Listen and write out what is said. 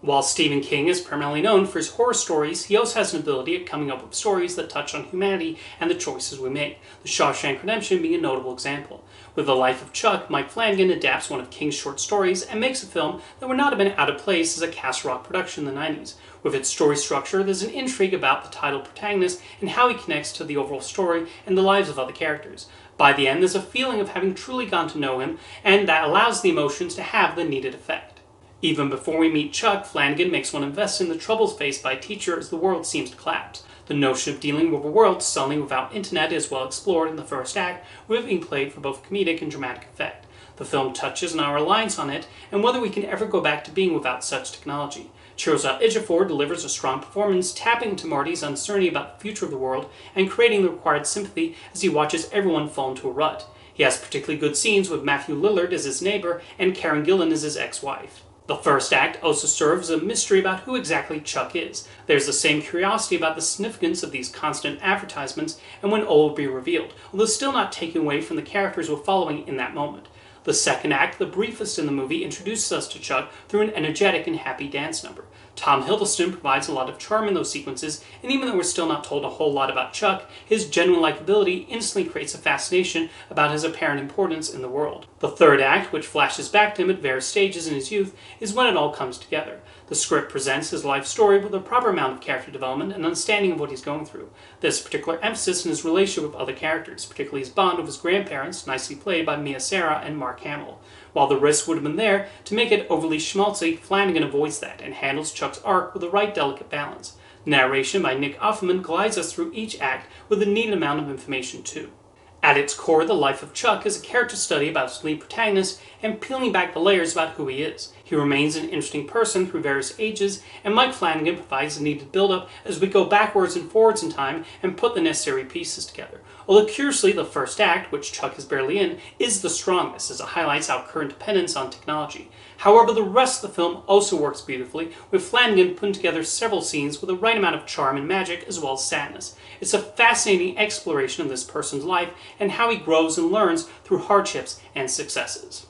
While Stephen King is primarily known for his horror stories, he also has an ability at coming up with stories that touch on humanity and the choices we make, The Shawshank Redemption being a notable example. With The Life of Chuck, Mike Flanagan adapts one of King's short stories and makes a film that would not have been out of place as a Castle Rock production in the 90s. With its story structure, there's an intrigue about the title protagonist and how he connects to the overall story and the lives of other characters. By the end, there's a feeling of having truly gotten to know him, and that allows the emotions to have the needed effect. Even before we meet Chuck, Flanagan makes one invest in the troubles faced by a teacher as the world seems to collapse. The notion of dealing with a world suddenly without internet is well explored in the first act, with it being played for both comedic and dramatic effect. The film touches on our reliance on it, and whether we can ever go back to being without such technology. Chiroza Ejiofor delivers a strong performance, tapping into Marty's uncertainty about the future of the world, and creating the required sympathy as he watches everyone fall into a rut. He has particularly good scenes with Matthew Lillard as his neighbor, and Karen Gillan as his ex-wife. The first act also serves as a mystery about who exactly Chuck is. There's the same curiosity about the significance of these constant advertisements and when all will be revealed, although still not taking away from the characters we're following in that moment. The second act, the briefest in the movie, introduces us to Chuck through an energetic and happy dance number. Tom Hiddleston provides a lot of charm in those sequences, and even though we're still not told a whole lot about Chuck, his genuine likability instantly creates a fascination about his apparent importance in the world. The third act, which flashes back to him at various stages in his youth, is when it all comes together. The script presents his life story with a proper amount of character development and understanding of what he's going through. There's particular emphasis in his relationship with other characters, particularly his bond with his grandparents, nicely played by Mia Sara and Mark Hamill. While the risk would have been there to make it overly schmaltzy, Flanagan avoids that and handles Chuck's arc with the right delicate balance. Narration by Nick Offerman glides us through each act with a needed amount of information too. At its core, The Life of Chuck is a character study about its lead protagonist and peeling back the layers about who he is. He remains an interesting person through various ages, and Mike Flanagan provides the needed build-up as we go backwards and forwards in time and put the necessary pieces together. Although curiously, the first act, which Chuck is barely in, is the strongest as it highlights our current dependence on technology. However, the rest of the film also works beautifully, with Flanagan putting together several scenes with the right amount of charm and magic as well as sadness. It's a fascinating exploration of this person's life and how he grows and learns through hardships and successes.